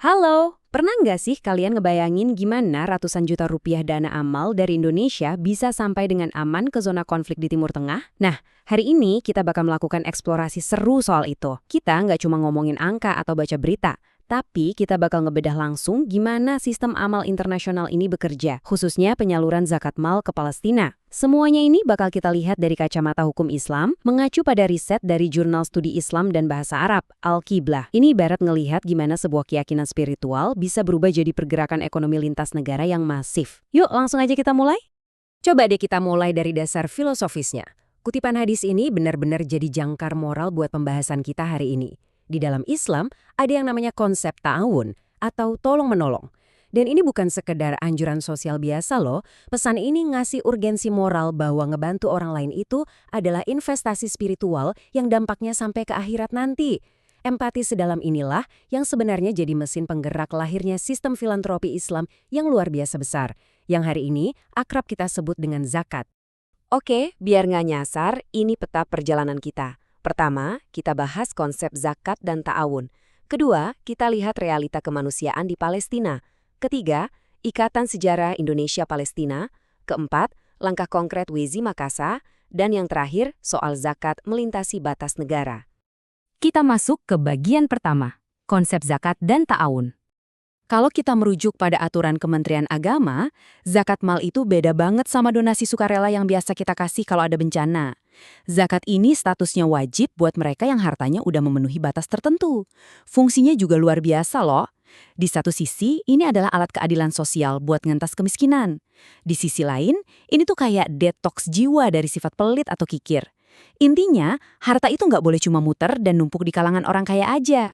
Halo, pernah nggak sih kalian ngebayangin gimana ratusan juta rupiah dana amal dari Indonesia bisa sampai dengan aman ke zona konflik di Timur Tengah? Nah, hari ini kita bakal melakukan eksplorasi seru soal itu. Kita nggak cuma ngomongin angka atau baca berita, tapi kita bakal ngebedah langsung gimana sistem amal internasional ini bekerja, khususnya penyaluran zakat mal ke Palestina. Semuanya ini bakal kita lihat dari kacamata hukum Islam, mengacu pada riset dari Jurnal Studi Islam dan Bahasa Arab, Al-Qiblah. Ini ibarat ngelihat gimana sebuah keyakinan spiritual bisa berubah jadi pergerakan ekonomi lintas negara yang masif. Yuk, langsung aja kita mulai. Coba deh kita mulai dari dasar filosofisnya. Kutipan hadis ini benar-benar jadi jangkar moral buat pembahasan kita hari ini. Di dalam Islam, ada yang namanya konsep ta'awun atau tolong-menolong. Dan ini bukan sekedar anjuran sosial biasa loh, pesan ini ngasih urgensi moral bahwa ngebantu orang lain itu adalah investasi spiritual yang dampaknya sampai ke akhirat nanti. Empati sedalam inilah yang sebenarnya jadi mesin penggerak lahirnya sistem filantropi Islam yang luar biasa besar, yang hari ini akrab kita sebut dengan zakat. Oke, biar nggak nyasar, ini peta perjalanan kita. Pertama, kita bahas konsep zakat dan ta'awun. Kedua, kita lihat realita kemanusiaan di Palestina. Ketiga, ikatan sejarah Indonesia-Palestina. Keempat, langkah konkret Wizi Makassar. Dan yang terakhir, soal zakat melintasi batas negara. Kita masuk ke bagian pertama, konsep zakat dan ta'awun. Kalau kita merujuk pada aturan Kementerian Agama, zakat mal itu beda banget sama donasi sukarela yang biasa kita kasih kalau ada bencana. Zakat ini statusnya wajib buat mereka yang hartanya udah memenuhi batas tertentu. Fungsinya juga luar biasa loh. Di satu sisi, ini adalah alat keadilan sosial buat ngentas kemiskinan. Di sisi lain, ini tuh kayak detoks jiwa dari sifat pelit atau kikir. Intinya, harta itu nggak boleh cuma muter dan numpuk di kalangan orang kaya aja.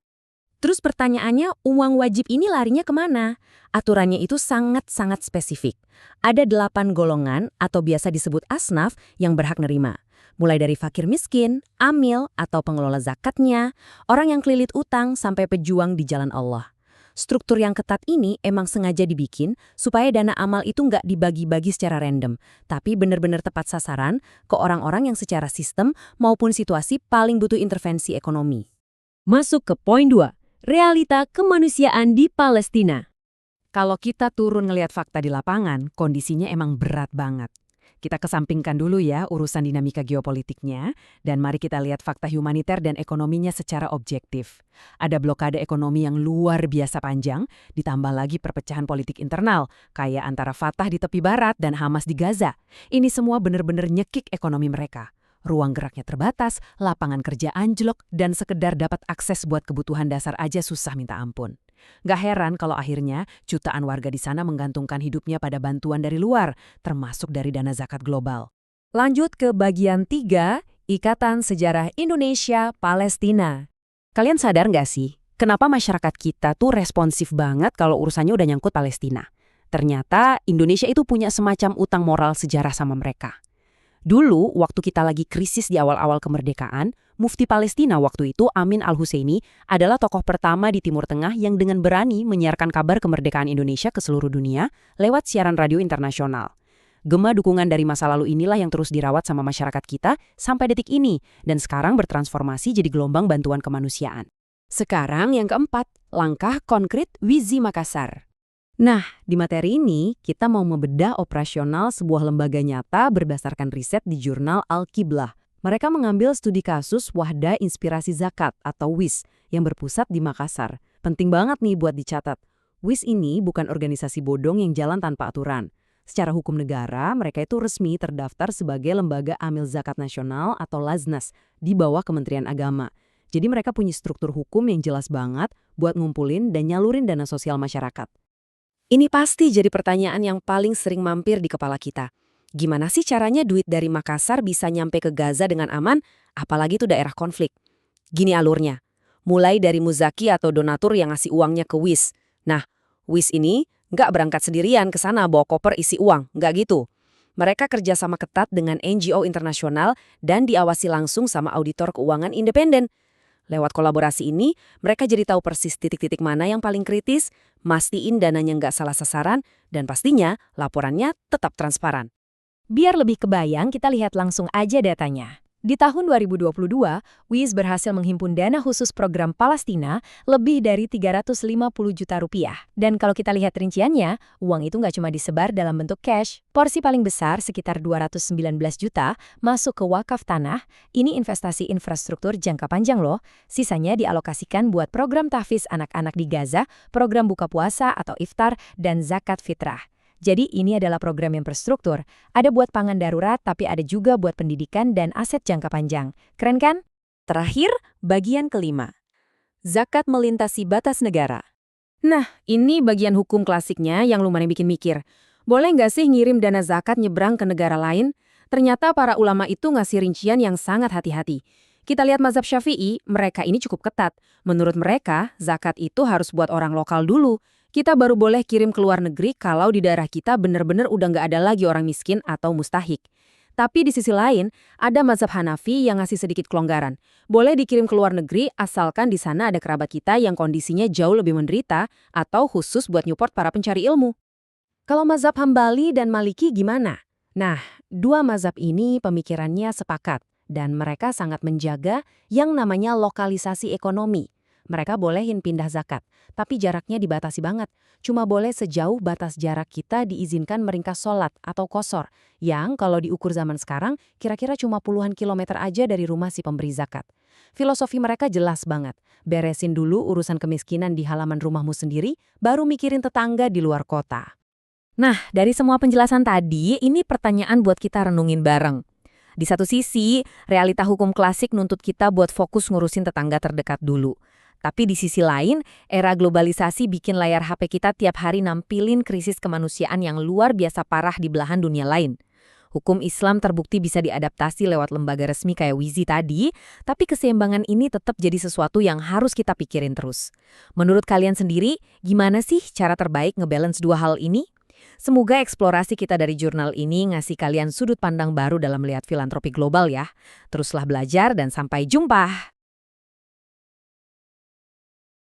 Terus pertanyaannya, uang wajib ini larinya kemana? Aturannya itu sangat-sangat spesifik. Ada 8 golongan atau biasa disebut asnaf yang berhak nerima. Mulai dari fakir miskin, amil atau pengelola zakatnya, orang yang kelilit utang sampai pejuang di jalan Allah. Struktur yang ketat ini emang sengaja dibikin supaya dana amal itu nggak dibagi-bagi secara random, tapi benar-benar tepat sasaran ke orang-orang yang secara sistem maupun situasi paling butuh intervensi ekonomi. Masuk ke poin 2. Realita kemanusiaan di Palestina. Kalau kita turun ngelihat fakta di lapangan, kondisinya emang berat banget. Kita kesampingkan dulu ya urusan dinamika geopolitiknya, dan mari kita lihat fakta humaniter dan ekonominya secara objektif. Ada blokade ekonomi yang luar biasa panjang, ditambah lagi perpecahan politik internal, kayak antara Fatah di tepi barat dan Hamas di Gaza. Ini semua benar-benar nyekik ekonomi mereka. Ruang geraknya terbatas, lapangan kerja anjlok, dan sekedar dapat akses buat kebutuhan dasar aja susah minta ampun. Gak heran kalau akhirnya jutaan warga di sana menggantungkan hidupnya pada bantuan dari luar, termasuk dari dana zakat global. Lanjut ke bagian 3, Ikatan Sejarah Indonesia-Palestina. Kalian sadar gak sih, kenapa masyarakat kita tuh responsif banget kalau urusannya udah nyangkut Palestina? Ternyata Indonesia itu punya semacam utang moral sejarah sama mereka. Dulu, waktu kita lagi krisis di awal-awal kemerdekaan, Mufti Palestina waktu itu, Amin Al-Husseini, adalah tokoh pertama di Timur Tengah yang dengan berani menyiarkan kabar kemerdekaan Indonesia ke seluruh dunia lewat siaran radio internasional. Gema dukungan dari masa lalu inilah yang terus dirawat sama masyarakat kita sampai detik ini, dan sekarang bertransformasi jadi gelombang bantuan kemanusiaan. Sekarang yang keempat, langkah konkret Wizi Makassar. Nah, di materi ini kita mau membedah operasional sebuah lembaga nyata berdasarkan riset di jurnal Al-Qiblah. Mereka mengambil studi kasus Wahda Inspirasi Zakat atau WIZ yang berpusat di Makassar. Penting banget nih buat dicatat. WIZ ini bukan organisasi bodong yang jalan tanpa aturan. Secara hukum negara, mereka itu resmi terdaftar sebagai Lembaga Amil Zakat Nasional atau Laznas di bawah Kementerian Agama. Jadi mereka punya struktur hukum yang jelas banget buat ngumpulin dan nyalurin dana sosial masyarakat. Ini pasti jadi pertanyaan yang paling sering mampir di kepala kita. Gimana sih caranya duit dari Makassar bisa nyampe ke Gaza dengan aman, apalagi itu daerah konflik? Gini alurnya, mulai dari muzaki atau donatur yang ngasih uangnya ke WIZ. Nah, WIZ ini nggak berangkat sendirian ke sana bawa koper isi uang, nggak gitu. Mereka kerjasama ketat dengan NGO internasional dan diawasi langsung sama auditor keuangan independen. Lewat kolaborasi ini, mereka jadi tahu persis titik-titik mana yang paling kritis, mastiin dananya nggak salah sasaran, dan pastinya laporannya tetap transparan. Biar lebih kebayang, kita lihat langsung aja datanya. Di tahun 2022, WIS berhasil menghimpun dana khusus program Palestina lebih dari 350 juta rupiah. Dan kalau kita lihat rinciannya, uang itu nggak cuma disebar dalam bentuk cash. Porsi paling besar, sekitar 219 juta, masuk ke wakaf tanah. Ini investasi infrastruktur jangka panjang loh. Sisanya dialokasikan buat program tahfiz anak-anak di Gaza, program buka puasa atau iftar, dan zakat fitrah. Jadi ini adalah program yang terstruktur. Ada buat pangan darurat, tapi ada juga buat pendidikan dan aset jangka panjang. Keren kan? Terakhir, bagian kelima. Zakat melintasi batas negara. Nah, ini bagian hukum klasiknya yang lumayan bikin mikir. Boleh nggak sih ngirim dana zakat nyebrang ke negara lain? Ternyata para ulama itu ngasih rincian yang sangat hati-hati. Kita lihat mazhab Syafi'i, mereka ini cukup ketat. Menurut mereka, zakat itu harus buat orang lokal dulu. Kita baru boleh kirim ke luar negeri kalau di daerah kita benar-benar udah nggak ada lagi orang miskin atau mustahik. Tapi di sisi lain, ada mazhab Hanafi yang ngasih sedikit kelonggaran. Boleh dikirim ke luar negeri asalkan di sana ada kerabat kita yang kondisinya jauh lebih menderita atau khusus buat nyupport para pencari ilmu. Kalau mazhab Hambali dan Maliki gimana? Nah, dua mazhab ini pemikirannya sepakat dan mereka sangat menjaga yang namanya lokalisasi ekonomi. Mereka bolehin pindah zakat, tapi jaraknya dibatasi banget. Cuma boleh sejauh batas jarak kita diizinkan meringkas sholat atau qosor, yang kalau diukur zaman sekarang kira-kira cuma puluhan kilometer aja dari rumah si pemberi zakat. Filosofi mereka jelas banget. Beresin dulu urusan kemiskinan di halaman rumahmu sendiri, baru mikirin tetangga di luar kota. Nah, dari semua penjelasan tadi, ini pertanyaan buat kita renungin bareng. Di satu sisi, realita hukum klasik nuntut kita buat fokus ngurusin tetangga terdekat dulu. Tapi di sisi lain, era globalisasi bikin layar HP kita tiap hari nampilin krisis kemanusiaan yang luar biasa parah di belahan dunia lain. Hukum Islam terbukti bisa diadaptasi lewat lembaga resmi kayak WIZI tadi, tapi keseimbangan ini tetap jadi sesuatu yang harus kita pikirin terus. Menurut kalian sendiri, gimana sih cara terbaik ngebalance dua hal ini? Semoga eksplorasi kita dari jurnal ini ngasih kalian sudut pandang baru dalam melihat filantropi global ya. Teruslah belajar dan sampai jumpa!